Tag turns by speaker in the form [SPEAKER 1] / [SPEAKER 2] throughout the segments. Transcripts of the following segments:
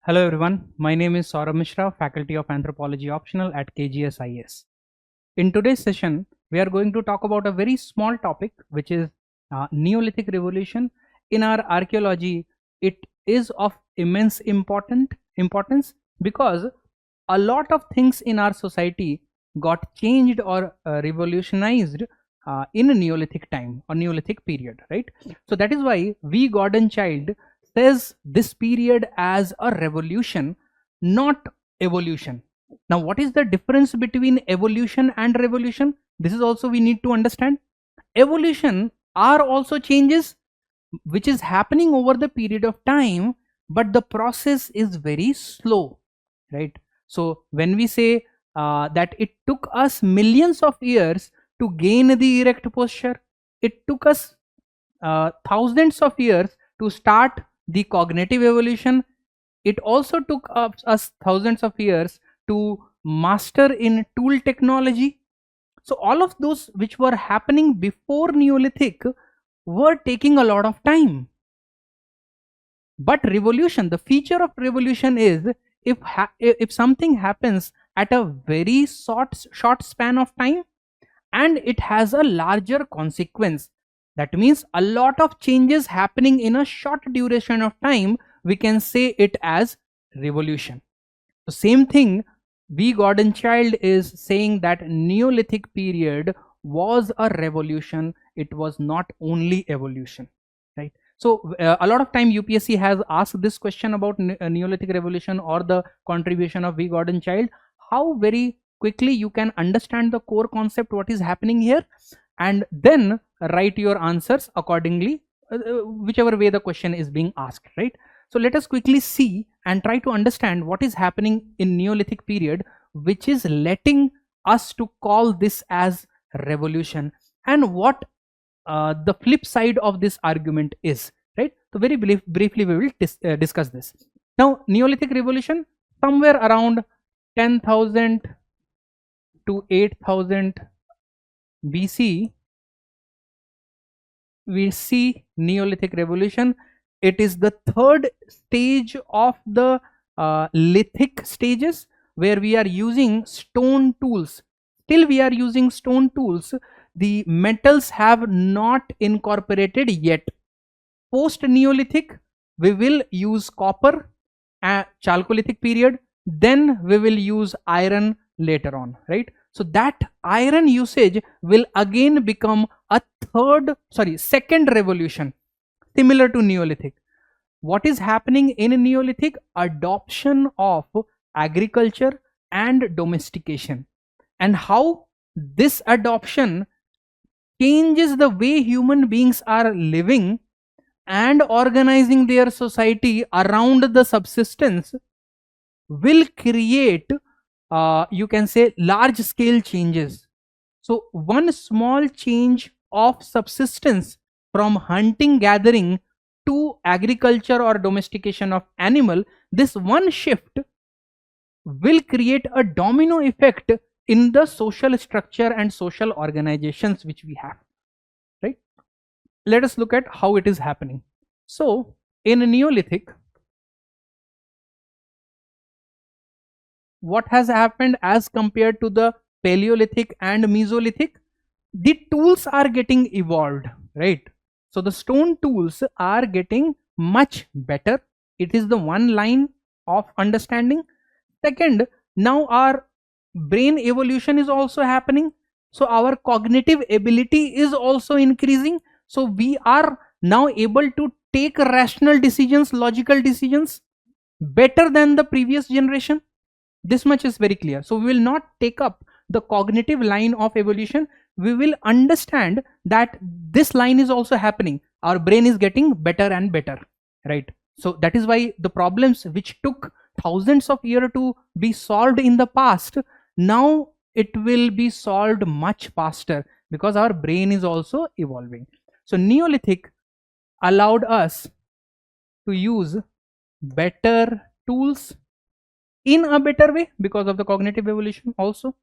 [SPEAKER 1] Hello everyone, my name is Sourabh Mishra, Faculty of Anthropology Optional at KGS IAS. In today's session, we are going to talk about a very small topic which is Neolithic Revolution. In our archaeology, it is of immense importance because a lot of things in our society got changed or revolutionized in a Neolithic time or Neolithic period, right? So that is why V. Gordon Child says this period as a revolution, not evolution. Now, what is the difference between evolution and revolution? This is also we need to understand. Evolution are also changes which is happening over the period of time, but the process is very slow, right? So when we say that it took us millions of years to gain the erect posture, it took us thousands of years to start the cognitive evolution. It also took us thousands of years to master in tool technology. So all of those which were happening before Neolithic were taking a lot of time. But revolution, the feature of revolution is if something happens at a very short span of time and it has a larger consequence, that means a lot of changes happening in a short duration of time, we can say it as revolution. The same thing V. Gordon Child is saying, that Neolithic period was a revolution, it was not only evolution, right? So a lot of time UPSC has asked this question about Neolithic revolution or the contribution of V. Gordon Child. How very quickly you can understand the core concept, what is happening here, and then write your answers accordingly, whichever way the question is being asked, right? So let us quickly see and try to understand what is happening in Neolithic period, which is letting us to call this as revolution, and what the flip side of this argument is, right? So very briefly we will discuss this. Now, Neolithic revolution, somewhere around 10,000 to 8,000 BC, we see Neolithic revolution. It is the third stage of the lithic stages, where we are using stone tools. Till we are using stone tools, the metals have not incorporated yet. Post Neolithic, we will use copper, Chalcolithic period, then we will use iron later on, right? So that iron usage will again become a second revolution, similar to Neolithic. What is happening in Neolithic? Adoption of agriculture and domestication, and how this adoption changes the way human beings are living and organizing their society around the subsistence, will create you can say large scale changes. So one small change of subsistence from hunting gathering to agriculture or domestication of animal, this one shift will create a domino effect in the social structure and social organizations which we have, right? Let us look at how it is happening. So in Neolithic, what has happened as compared to the Paleolithic and Mesolithic? The tools are getting evolved, right? So the stone tools are getting much better. It is the one line of understanding. Second, now our brain evolution is also happening, so our cognitive ability is also increasing. So we are now able to take rational decisions, logical decisions better than the previous generation. This much is very clear. So we will not take up the cognitive line of evolution. We will understand that this line is also happening. Our brain is getting better and better, right? So that is why the problems which took thousands of years to be solved in the past, now it will be solved much faster because our brain is also evolving. So Neolithic allowed us to use better tools in a better way because of the cognitive evolution also.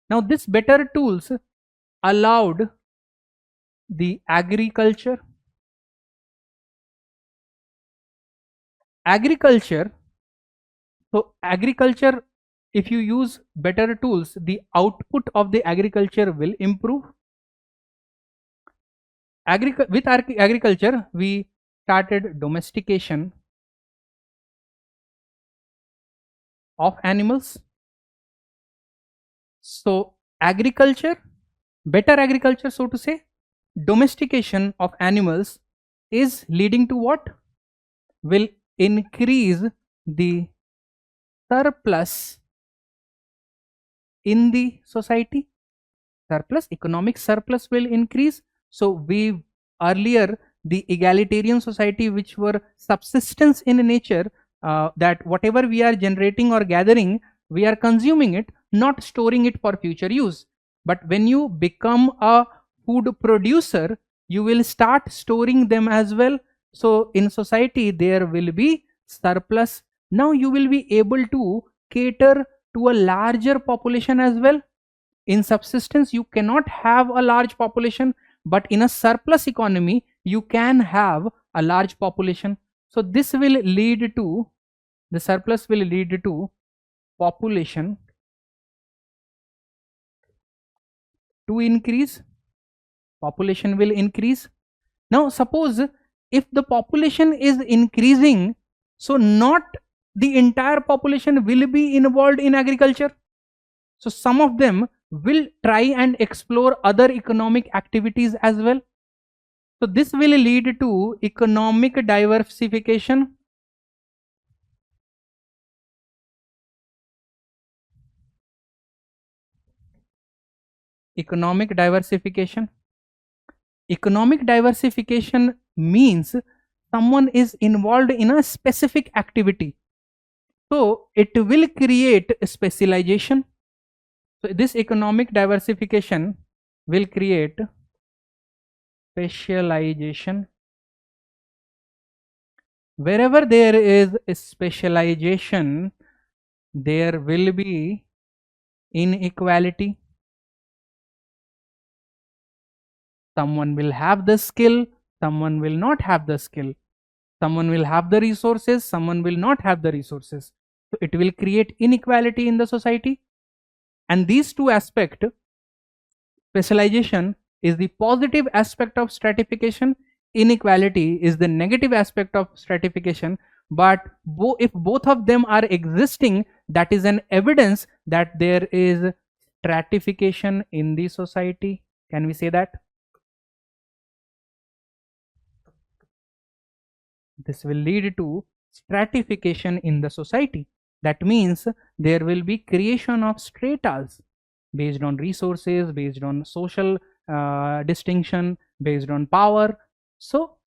[SPEAKER 1] Now this better tools allowed the agriculture So agriculture, if you use better tools, the output of the agriculture will improve. With agriculture, we started domestication of animals. So agriculture, better agriculture, so to say, domestication of animals is leading to what? Will increase the surplus in the society. Surplus, economic surplus will increase. So we earlier, the egalitarian society, which were subsistence in nature, that whatever we are generating or gathering, we are consuming it, not storing it for future use. But when you become a food producer, you will start storing them as well. So in society there will be surplus. Now you will be able to cater to a larger population as well. In subsistence you cannot have a large population, but in a surplus economy you can have a large population. So this will lead to, the surplus will lead to population to increase. Population will increase. Now suppose if the population is increasing, so not the entire population will be involved in agriculture. So some of them will try and explore other economic activities as well. So this will lead to economic diversification. Economic diversification. Economic diversification means someone is involved in a specific activity. So it will create specialization. So this economic diversification will create specialization. Wherever there is a specialization, there will be inequality. Someone will have the skill, someone will not have the skill. Someone will have the resources, someone will not have the resources. So it will create inequality in the society. And these two aspects, specialization is the positive aspect of stratification, inequality is the negative aspect of stratification. But if both of them are existing, that is an evidence that there is stratification in the society. Can we say that? This will lead to stratification in the society. That means there will be creation of stratas based on resources, based on social distinction, based on power. So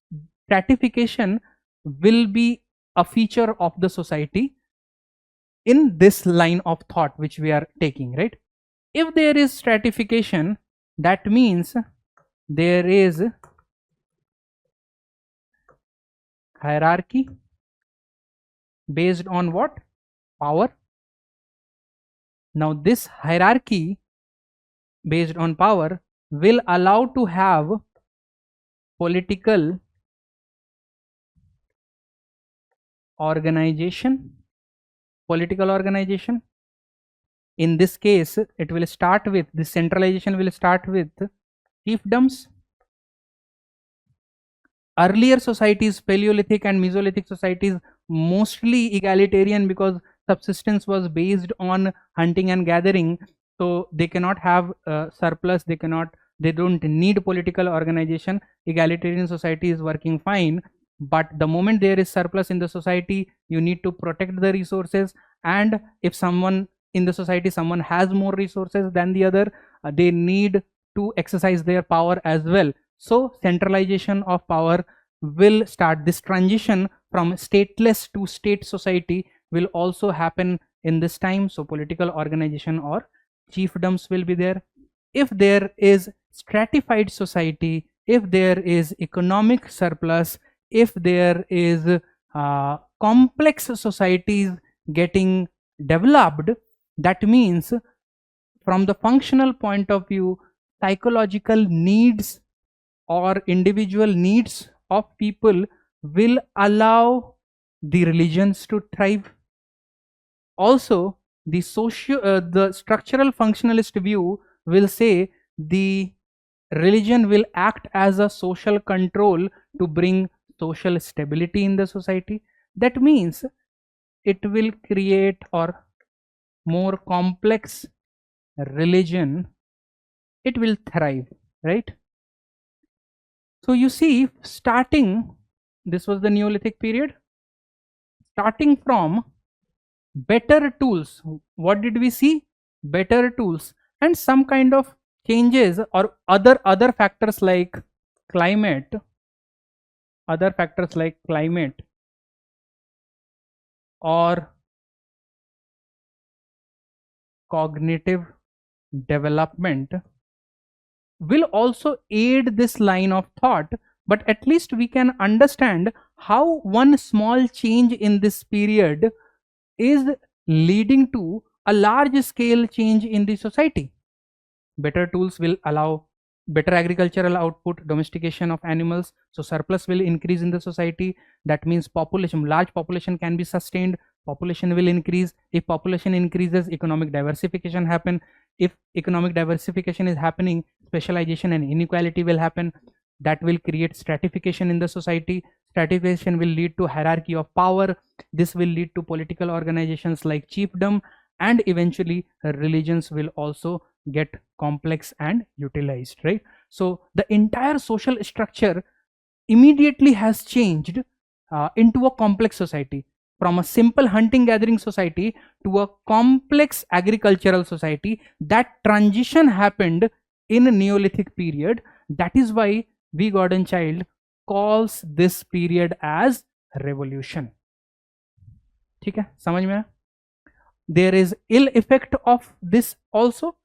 [SPEAKER 1] stratification will be a feature of the society in this line of thought which we are taking, right? If there is stratification, that means there is hierarchy based on what? Power. Now this hierarchy based on power will allow to have political organization. Political organization. In this case, it will start with, the centralization will start with chiefdoms. Earlier societies, Paleolithic and Mesolithic societies, mostly egalitarian because subsistence was based on hunting and gathering. So they cannot have surplus, they don't need political organization. Egalitarian society is working fine. But the moment there is surplus in the society, you need to protect the resources. And if someone in the society, someone has more resources than the other, they need to exercise their power as well. So centralization of power will start. This transition from stateless to state society will also happen in this time. So political organization or chiefdoms will be there. If there is stratified society, if there is economic surplus, if there is complex societies getting developed, that means from the functional point of view, psychological needs or individual needs of people will allow the religions to thrive. Also, the structural functionalist view will say the religion will act as a social control to bring social stability in the society. That means it will create or more complex religion, it will thrive, right? So you see, starting, this was the Neolithic period, starting from better tools. What did we see? Better tools and some kind of changes or other factors like climate, other factors like climate or cognitive development will also aid this line of thought, but at least we can understand how one small change in this period is leading to a large scale change in the society. Better tools will allow better agricultural output, domestication of animals, so surplus will increase in the society. That means population, large population can be sustained, population will increase. If population increases, economic diversification happen. If economic diversification is happening, specialization and inequality will happen. That will create stratification in the society. Stratification will lead to hierarchy of power. This will lead to political organizations like chiefdom, and eventually religions will also get complex and utilized, right? So the entire social structure immediately has changed into a complex society, from a simple hunting gathering society to a complex agricultural society. That transition happened in a Neolithic period. That is why V. Gordon Child calls this period as revolution. ठीक है, समझ में आया? There is ill effect of this also.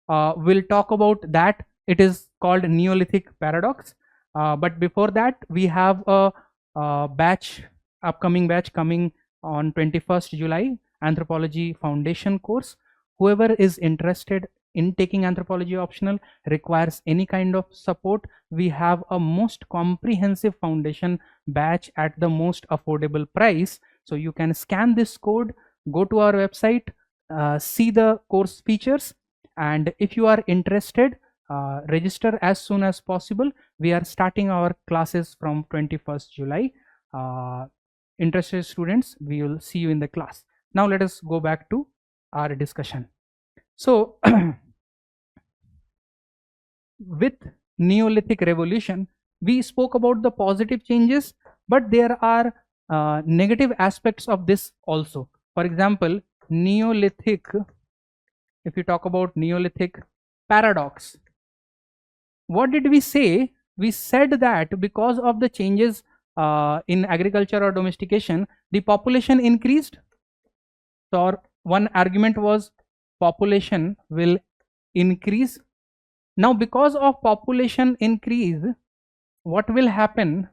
[SPEAKER 1] We'll talk about that. It is called Neolithic paradox. But before that, we have a upcoming batch coming on 21st July, Anthropology Foundation course. Whoever is interested in taking Anthropology optional, requires any kind of support, we have a most comprehensive foundation batch at the most affordable price. So you can scan this code, go to our website, see the course features, and if you are interested, register as soon as possible. We are starting our classes from 21st July. Interested students, we will see you in the class. Now let us go back to our discussion. So with Neolithic revolution, we spoke about the positive changes, but there are negative aspects of this also. For example, Neolithic, if you talk about Neolithic paradox, what did we say? We said that because of the changes in agriculture or domestication, the population increased. So one argument was population will increase. Now because of population increase, what will happen?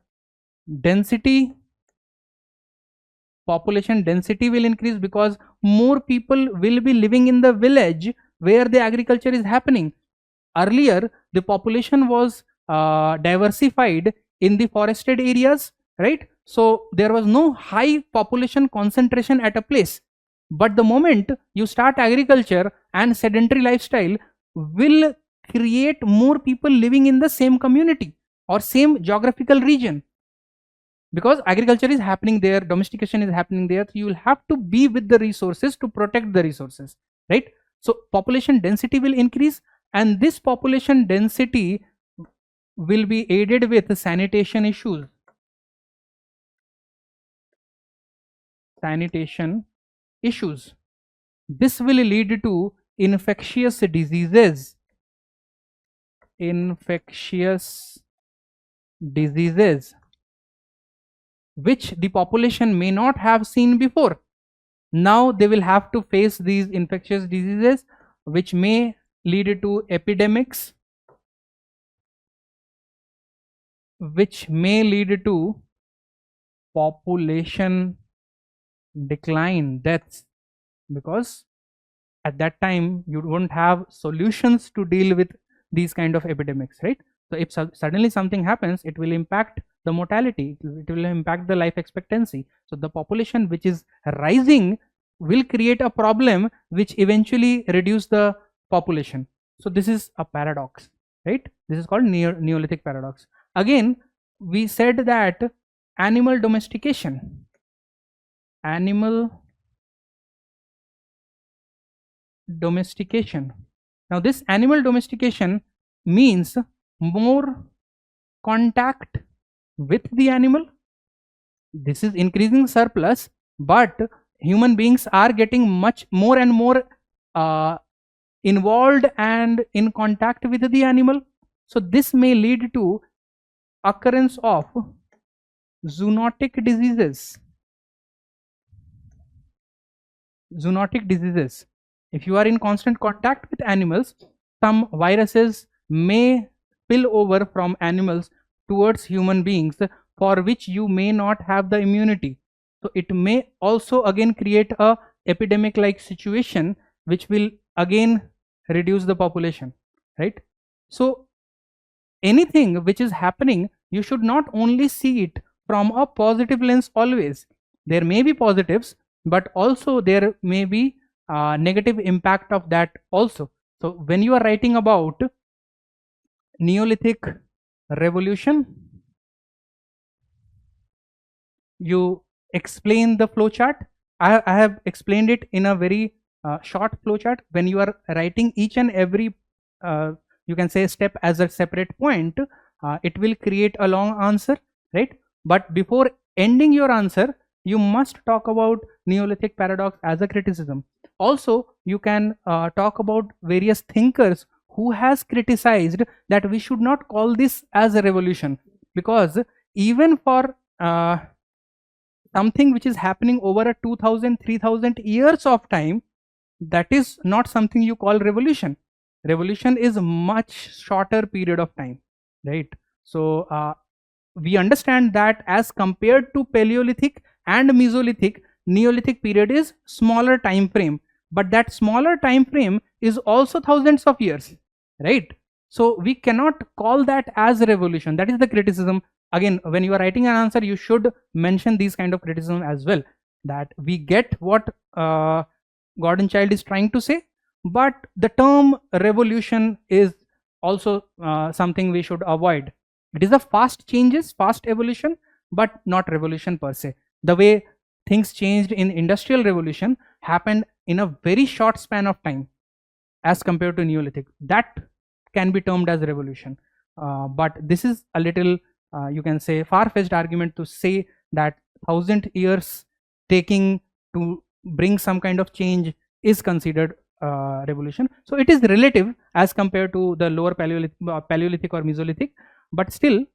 [SPEAKER 1] Population density will increase, because more people will be living in the village where the agriculture is happening. Earlier the population was diversified in the forested areas, right? So there was no high population concentration at a place. But the moment you start agriculture, and sedentary lifestyle will create more people living in the same community or same geographical region, because agriculture is happening there, domestication is happening there. So you will have to be with the resources to protect the resources, right? So population density will increase, and this population density will be aided with sanitation issues. This will lead to infectious diseases, which the population may not have seen before. Now they will have to face these infectious diseases, which may lead to epidemics, which may lead to population decline, deaths, because at that time you won't have solutions to deal with these kind of epidemics, right? So if suddenly something happens, it will impact the mortality, it will impact the life expectancy. So the population which is rising will create a problem which eventually reduce the population. So this is a paradox, right? This is called Neolithic paradox. Again, we said that animal domestication, animal domestication. Now this animal domestication means more contact with the animal. This is increasing surplus, but human beings are getting much more and more involved and in contact with the animal. So this may lead to occurrence of zoonotic diseases. Zoonotic diseases. If you are in constant contact with animals, some viruses may spill over from animals towards human beings, for which you may not have the immunity. So it may also again create a epidemic like situation, which will again reduce the population, right? So anything which is happening, you should not only see it from a positive lens always. There may be positives, but also there may be negative impact of that also. So when you are writing about Neolithic revolution, you explain the flowchart. I have explained it in a very short flowchart. When you are writing each and every you can say step as a separate point, it will create a long answer, right? But before ending your answer, you must talk about Neolithic paradox as a criticism. Also, you can talk about various thinkers who has criticized that we should not call this as a revolution, because even for something which is happening over a 2000-3000 years of time, that is not something you call revolution. Revolution is a much shorter period of time, right? So we understand that as compared to Paleolithic and Mesolithic, Neolithic period is smaller time frame, but that smaller time frame is also thousands of years, right? So we cannot call that as a revolution. That is the criticism. Again, when you are writing an answer, you should mention these kind of criticism as well, that we get what Gordon Child is trying to say, but the term revolution is also something we should avoid. It is a fast changes, fast evolution, but not revolution per se. The way things changed in industrial revolution happened in a very short span of time as compared to Neolithic. That can be termed as revolution. But this is a little you can say far-fetched argument to say that 1000 years taking to bring some kind of change is considered revolution. So it is relative as compared to the lower Paleolithic or Mesolithic, but still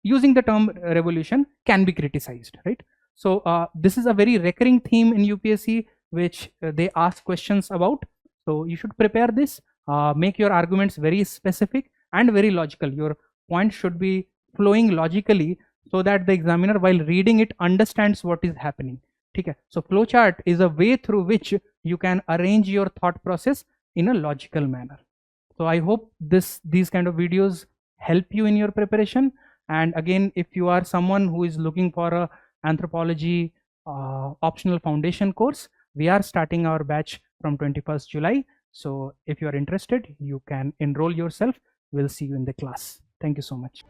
[SPEAKER 1] using the term revolution can be criticized, right? So this is a very recurring theme in UPSC, which they ask questions about. So you should prepare this, make your arguments very specific and very logical. Your point should be flowing logically so that the examiner while reading it understands what is happening. Okay? So flowchart is a way through which you can arrange your thought process in a logical manner. So I hope these kind of videos help you in your preparation. And again, if you are someone who is looking for a anthropology optional foundation course, we are starting our batch from 21st July. So if you are interested, you can enroll yourself. We'll see you in the class. Thank you so much.